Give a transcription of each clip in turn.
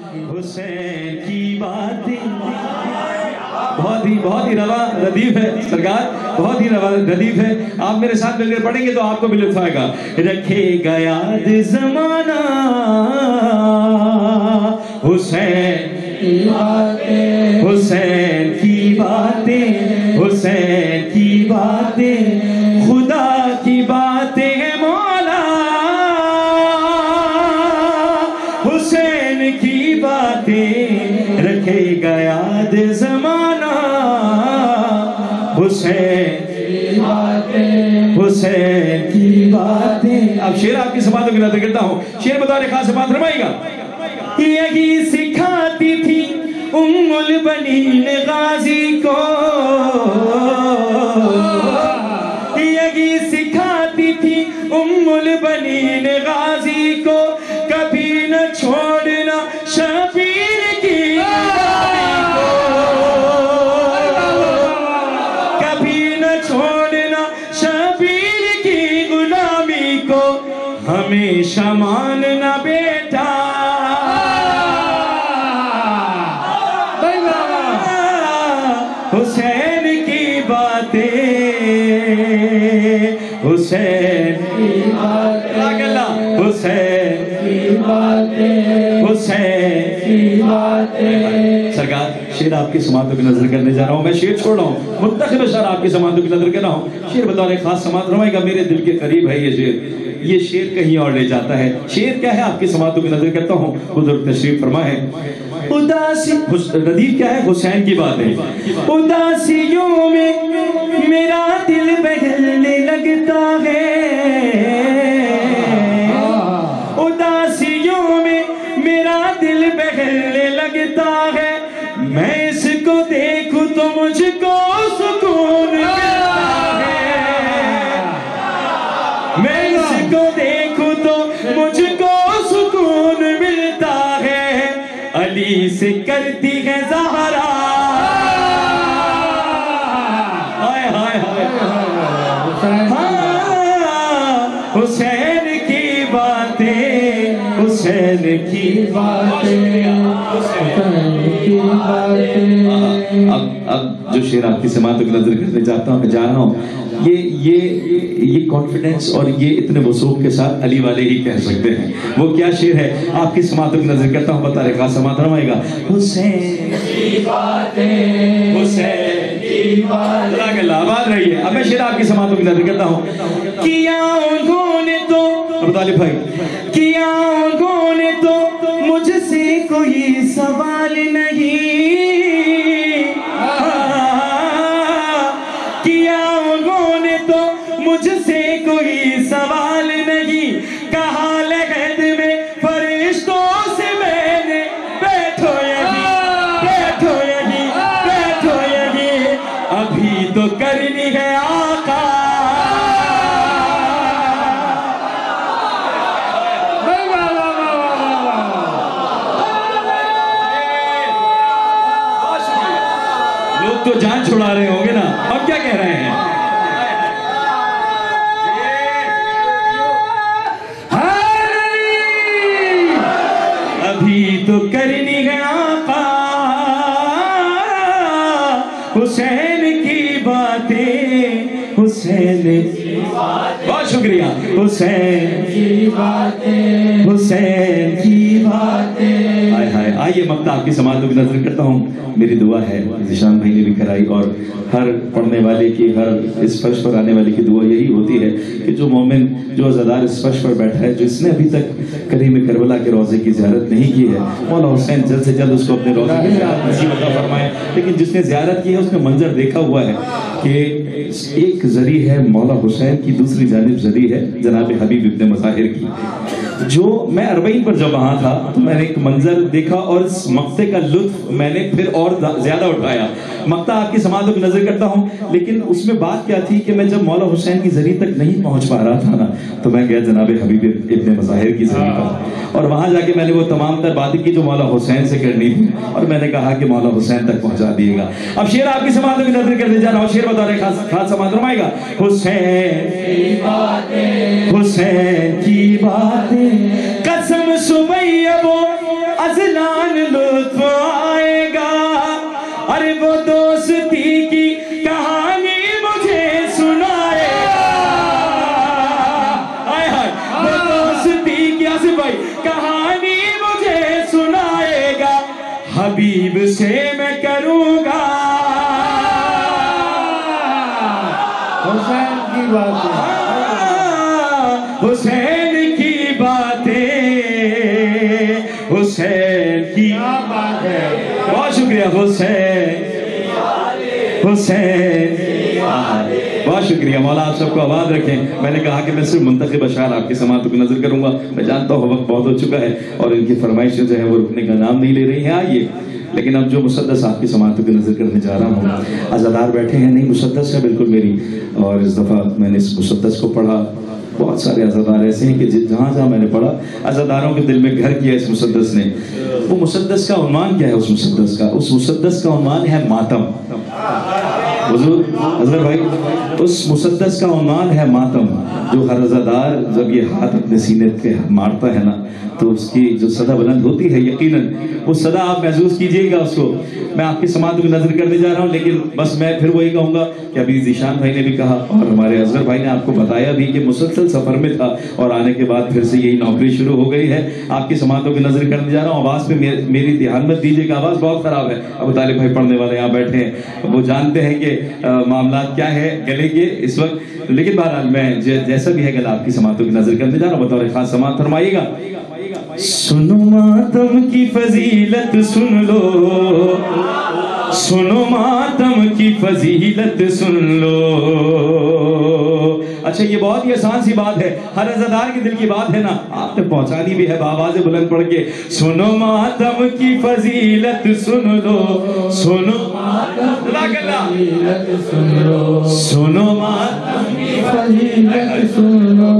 حسین کی باتیں بہت ہی روا ردیف ہے سرکار، بہت ہی روا ردیف ہے. آپ میرے ساتھ مل کر پڑھیں گے تو آپ کو بھی لطف آئے گا. رکھے گا یاد زمانہ حسین کی باتیں، حسین کی باتیں، حسین کی باتیں، خدا کی باتیں ہیں مولا. حسین کی باتیں رکھے گا یاد زمانہ حسین کی باتیں، حسین کی باتیں. اب شعر آپ کی سماعتوں کی نظر کرتا ہوں. شعر بطور خاص سماعت فرمائے گا. یہی سکھاتی تھی ام البنین غازی کو، یہی سکھاتی تھی ام البنین غازی کو، کبھی نہ چھوڑنا شبیر کی غلامی کو، کبھی نہ چھوڑنا شبیر کی غلامی کو، ہمیشہ ماننا بیٹا حسین کی باتیں، حسین کی باتیں، حسین کی باتیں، حسین کی باتیں. سرکار شعر آپ کی سماعتوں کی نظر کرنے جا رہا ہوں. میں شعر چھوڑ رہا ہوں، منتخب اشعار آپ کی سماعتوں کی نظر کر رہا ہوں. شعر بطور خاص سماعت فرمائے گا. میرے دل کے قریب ہے یہ شعر، یہ شعر کہیں اور لے جاتا ہے. شعر کیا ہے آپ کی سماعتوں کی نظر کرتا ہوں. حضور تشریف فرمائے. اداسی ردیف کیا ہے؟ حسین کی بات ہے. اداسیوں میں میرا دل بہلنے لگتا ہے، اداسیوں میں میرا دل بہلنے لگتا ہے، میں اس کو دیکھوں تو مجھ کو سکون ملتا ہے، میں اس کو دیکھوں تو مجھ کو سکون ملتا ہے. علی سے کرتی ہے زہرا، حسین کی باتیں، حسین کی باتیں، حسین کی باتیں. اب جو شعر آپ کی سماعتوں کی نظر کرنے جا رہا ہوں، یہ کانفیڈنس اور یہ اتنے وثوق کے ساتھ علی والے ہی کہہ سکتے ہیں. وہ کیا شعر ہے آپ کی سماعتوں کی نظر کرتا ہوں. بتا رہے خاص سماعت فرمائے گا. حسین کی باتیں، حسین کی باتیں. آباد رہی ہے. اب میں شعر آپ کی سماعتوں کی نظر کرتا ہوں. کیا انہوں نے تو ابو طالب بھائی، کیا انہوں نے تو مجھ سے کوئی سوال نہیں، کیا انہوں نے تو مجھ سے کوئی سوال نہیں، کہا لحد میں فرشتوں سے میں نے بیٹھو یہی، بیٹھو یہی، بیٹھو یہی، ابھی تو کرنی ہے آقا. لوگ تو جان چھڑا رہے ہوں گے نا. اب کیا کہہ رہے ہیں؟ ابھی تو کرنی ہے آقا حسین کی باتیں، حسین کی باتیں. بہت شکریہ. حسین کی باتیں، حسین کی باتیں. آئیے مقطع آپ کی سماعتوں کی نظر کرتا ہوں. میری دعا ہے ذیشان بھائی نے بھی کرائی اور ہر پڑھنے والے کی، ہر اس فرش پر آنے والے کی دعا یہی ہوتی ہے کہ جو مومن، جو عزادار اس فرش پر بیٹھا ہے، جس نے ابھی تک کریم کربلا کے روضے کی زیارت نہیں کی ہے، مولا حسین جلد سے جلد اس کو اپنے روضے کی زیارت نصیب عطا فرمائے. لیکن جس نے زیارت کی ہے اس نے منظر دیکھا ہوا ہے کہ ایک زری ہے مولا حسین کی، دوسری جانب زری ہے جناب حبیب ابن مظاہر کی. جو میں اربعین پر جب وہاں تھا تو میں نے ایک منظر دیکھا اور اس مقطع کا لطف میں نے پھر اور زیادہ اٹھایا. مقطع آپ کی سماعتوں کی نظر کرتا ہوں. لیکن اس میں بات کیا تھی کہ میں جب مولا حسین کی زری تک نہیں پہنچ پا رہا تھا نا، تو میں گیا جناب حبیب ابن مظاہر کی زری پر، اور وہاں جا کے میں نے وہ تمام تر باتیں کی جو مولا حسین سے کرنی تھی، اور میں نے کہا کہ مولا حسین تک پہنچا دیے گا. اب شعر آپ کی سماعتوں کی نظر کرنے جا رہا ہوں. شعر بتا رہے خاص سماعت فرمائے گا. حسین کی باتیں، حسین کی باتیں، قسم سمیہ وہ ازلان لطف آئے گا. ارے وہ دوستی کی کہانی مجھے سنائے گا. آئے ہائے وہ دوستی کی آصف بھائی کہانی مجھے سنائے گا. حبیب سے میں کروں گا حسین کی باتیں. حسین کی باتیں حسین کی باتیں. بہت شکریہ حسین حسین. بہت شکریہ مولا آپ سب کو آباد رکھیں. میں نے کہا کہ میں صرف منتخب اشعار آپ کی سماعتوں کی نظر کروں گا. میں جانتا ہوں وقت بہت ہو چکا ہے اور ان کی فرمائشیں جو ہیں وہ رکنے کا نام نہیں لے رہی ہیں. آئیے لیکن اب جو مسدس آپ کی سماعتوں کی نظر کرنے جا رہا ہوں عزادار بیٹھے ہیں. نہیں مسدس ہے بالکل میری. اور اس دفعہ میں نے اس مسدس کو پڑھا. بہت سارے عزادار ایسے ہیں کہ جہاں جہاں میں نے پڑھا عزاداروں کے دل میں گھر کیا اس مسدس نے. وہ مسدس کا عنوان کیا ہے؟ اس مسدس کا عنوان ہے ماتم. حضور اصغر بھائی اس مسدس کا عنوان ہے ماتم. جو ہر عزادار جب یہ ہاتھ اپنے سینے پہ مارتا ہے نا تو اس کی جو صدا بلند ہوتی ہے یقیناً وہ صدا آپ محسوس کیجئے گا اس کو. میں آپ کی سماعتوں کی نظر کرنے جا رہا ہوں لیکن بس میں پھر وہی کہوں گا کہ ابھی ذیشان بھائی نے بھی کہا اور ہمارے اصغر بھائی نے آپ کو بتایا بھی کہ مسلسل سفر میں تھا اور آنے کے بعد پھر سے یہی نوکری شروع ہو گئی ہے. آپ کی سماعتوں کی نظر کرنے جا رہا ہوں. آواز پہ میری دھیان مت دیجیے گا, آواز بہت خراب ہے. ابو طالب بھائی پڑھنے والے یہاں بیٹھے ہیں, وہ جانتے ہیں کہ معاملات کیا ہے گلے کے اس وقت. لیکن بہرحال میں جیسا بھی ہے گلا آپ کی سماعتوں کی نظر کرنے جا رہا ہوں. بطور خاص سماعت فرمائیے گا. سنو ماتم کی فضیلت سن لو, سنو ماتم کی فضیلت سن لو. اچھا یہ بہت ہی آسان سی بات ہے, ہر عزادار کے دل کی بات ہے نا, آپ نے پہنچانی بھی ہے بآواز بلند پڑھ کے. سنو ماتم کی فضیلت سن لو, سنو ماتم کی فضیلت سن لو, سنو ماتم کی فضیلت سن لو,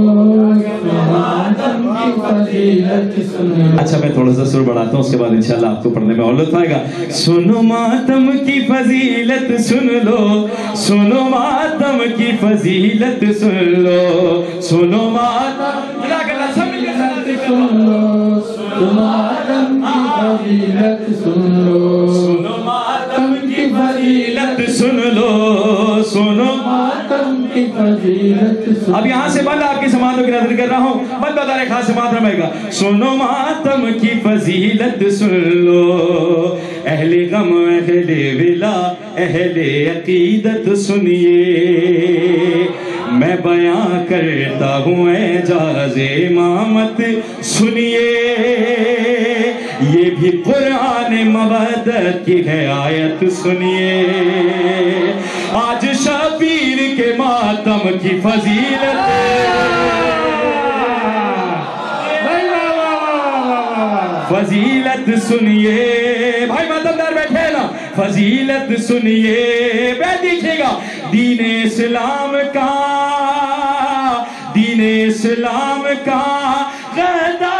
سنو ماتم کی فضیلت سن لو. اچھا میں تھوڑا سا سر بڑھاتا ہوں, اس کے بعد انشاءاللہ آپ کو پڑھنے میں اور لطف آئے گا. سنو ماتم کی فضیلت سن لو, سنو ماتم کی فضیلت سن لو, سنو ماتم کی فضیلت سن لو, سنو ماتم کی فضیلت سن لو, سنو ماتم کی فضیلت سن لو. اب یہاں سے بند آپ کی سماعتوں کی نظر کر رہا ہوں, بند بتا خاص سماعت رمائے گا. سنو ماتم کی فضیلت سن لو, اہل غم اہل ولا اہل عقیدت سنیے, میں بیان کرتا ہوں اعجاز امامت سنیے, یہ بھی قرآن مودت کی ہے آیت سنیے. آج شبیر کے ماتم کی فضیلت فضیلت سنیے. بھائی ماتم دار بیٹھے ہیں نا, فضیلت سنیے. بیٹھ دیکھئے گا. دین اسلام کا, دین اسلام کا غدا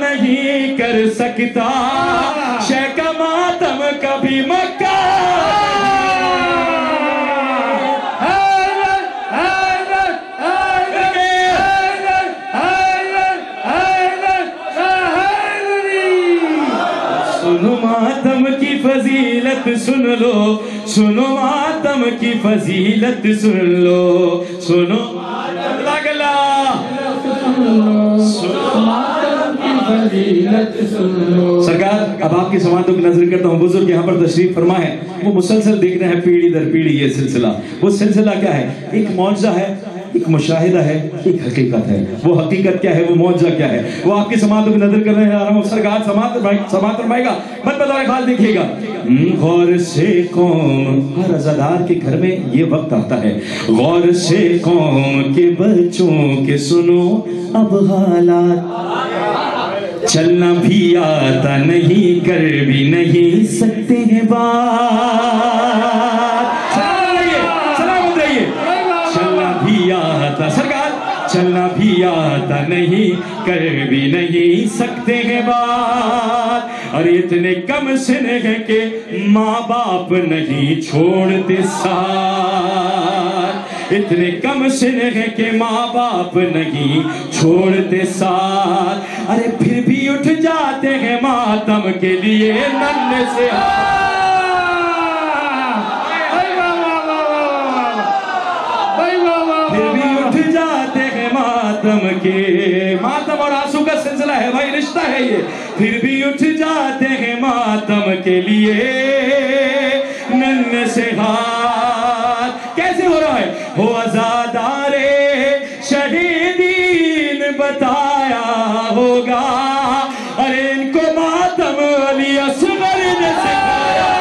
نہیں کر سکتا شیخ کا ماتم کبھی مکہ. سنو ماتم کی فضیلت سن لو, سنو ماتم کی فضیلت سن لو, سنو سرکار. اب آپ کی سماعتوں کی نظر کرتا ہوں. بزرگ یہاں پر تشریف فرما ہے, وہ مسلسل دیکھ رہے ہیں پیڑھی در پیڑھی یہ سلسلہ. وہ سلسلہ کیا ہے؟ ایک معجزہ ہے, ایک مشاہدہ ہے, ایک حقیقت ہے. وہ حقیقت کیا ہے, وہ معجزہ کیا ہے, وہ آپ کی سماعتوں کی نظر کرنے جا رہا ہوں. سرکار سماعت فرمائے گا, مت بتائے خال دیکھیے گا. غور سے قوم, ہر عزادار کے گھر میں یہ وقت آتا ہے. غور سے قوم کے بچوں کے سنو اب حالات, چلنا بھی آتا نہیں کر بھی نہیں سکتے ہیں بات. سلامت رہیے. چلنا بھی آتا, سرکار چلنا بھی آتا نہیں کر بھی نہیں سکتے ہیں بات. اور اتنے کم سن ہیں کہ ماں باپ نہیں چھوڑتے ساتھ. اتنے کم سن ہے کہ ماں باپ نہیں چھوڑتے ساتھ، ارے پھر بھی اٹھ جاتے ہیں ماتم کے لیے ننھے سے کے ماتم اور آنسو کا سلسلہ ہے بھائی، رشتہ ہے یہ، پھر بھی اٹھ جاتے ہیں ماتم کے لیے ننھے سے ہاتھ۔ کیسے ہو رہا ہے؟ ہو عزادارے شہیدین بتایا ہوگا، ارے ان کو ماتم علی اصغر نے سکھایا۔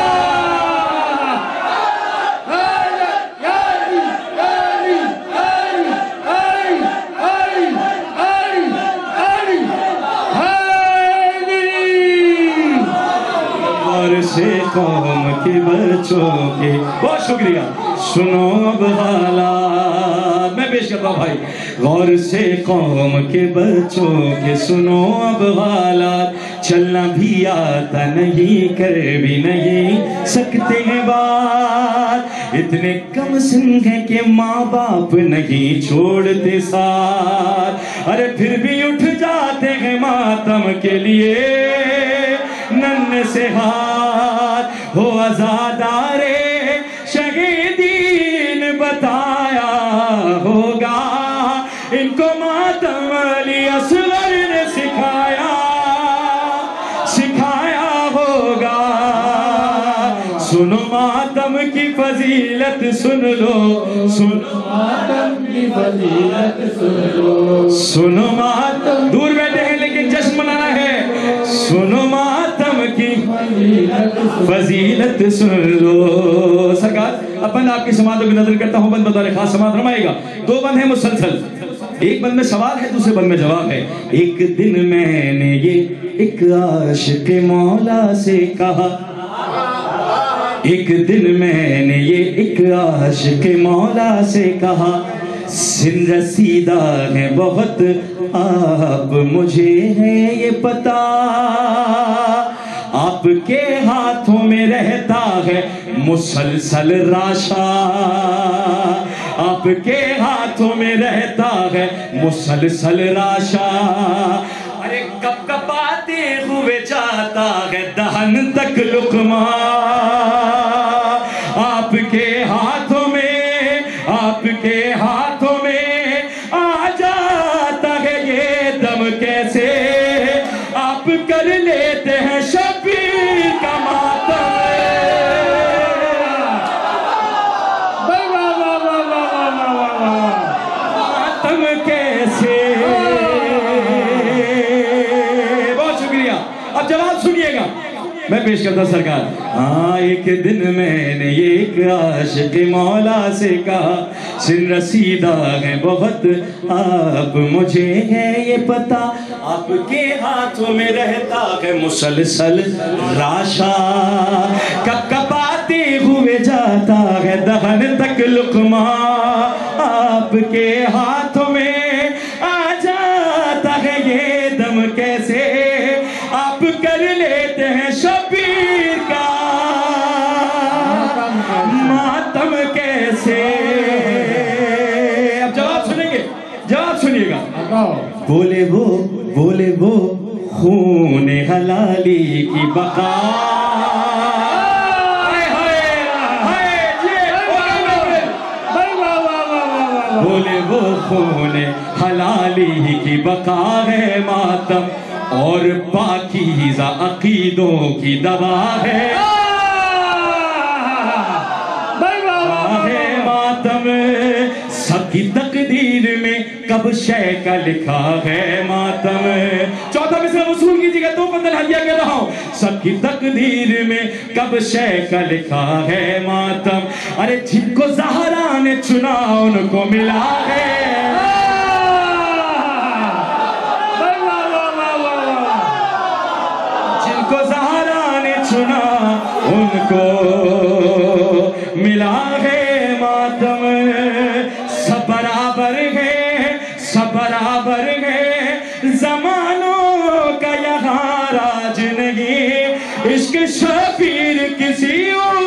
سے قوم کے بچوں کے بہت شکریہ، سنو اب حالات میں پیش کرتا ہوں بھائی، غور سے قوم کے بچوں کے سنو اب حالات، چلنا بھی آتا نہیں کر بھی نہیں سکتے ہیں بات، اتنے کم سن ہیں کہ ماں باپ نہیں چھوڑتے ساتھ، ارے پھر بھی اٹھ جاتے ہیں ماتم کے لیے ننھے سے ہاتھ، ہو عزادارے شہیدین بتایا ہوگا، ان کو ماتم علی اصغر نے سکھایا ہوگا۔ سنو ماتم کی فضیلت سن لو، سنو ماتم کی فضیلت سن لو، سنو ماتم دور بیٹھے ہیں لیکن جشن منانا ہے، سنو ماتم کی فضیلت سن لو۔ سرکار اب بند آپ کی سماعتوں کی نظر کرتا ہوں، بند بطور خاص سماعت رمائے گا، دو بند ہیں مسلسل، ایک بند میں سوال ہے دوسرے بند میں جواب ہے۔ ایک دن میں نے یہ ایک عاشق مولا سے کہا، ایک دن میں نے یہ ایک عاشق مولا سے کہا، سن رسیدہ ہے بہت آپ مجھے ہے یہ پتا، آپ کے ہاتھوں میں رہتا ہے مسلسل راشا، آپ کے ہاتھوں میں رہتا ہے مسلسل راشا، ارے کب کپاتے ہوئے جاتا ہے دہن تک لقمہ، آپ کے ہاتھوں میں، آپ کے ہاتھوں میں آ جاتا ہے یہ دم کیسے، آپ کر لیتے ہیں شبیر کا ماتم، ماتم کیسے۔ بہت شکریہ، اب جواب سنیے گا، میں پیش کرتا سرکار۔ ہاں ایک دن میں نے ایک عاشق مولا سے کہا، سن رسیدہ ہے بہت آپ مجھے ہے یہ پتا، آپ کے ہاتھوں میں رہتا ہے مسلسل راشا، کب کپاتے ہوئے جاتا ہے دہن تک لقمہ، آپ کے ہاتھوں میں آ جاتا ہے یہ دم کیسے، آپ کر لیتے ہیں شبیر کا ماتم کیسے۔ اب جواب سنیں گے، جواب سنیے گا۔ بولے وہ خون حلالی کی بقا، بولے وہ خون حلالی کی بقا ہے ماتم، اور پاکیزہ عقیدوں کی دوا ہے ماتم، سب کی تقدیر میں کب شے کا لکھا ہے ماتم۔ چوتھا مصرع وصول کیجئے گا، دو بندل ہدیہ کر رہا ہوں۔ سب کی تقدیر میں کب شے کا لکھا ہے ماتم، ارے جن کو زہرا نے چنا ان کو ملا ہے، جن کو زہرا نے چنا ان کو ملا ہے ماتم، سب برابر ہے، سب برابر ہے، زمانوں کا یہاں راج نہیں، عشق شبیر کسی اور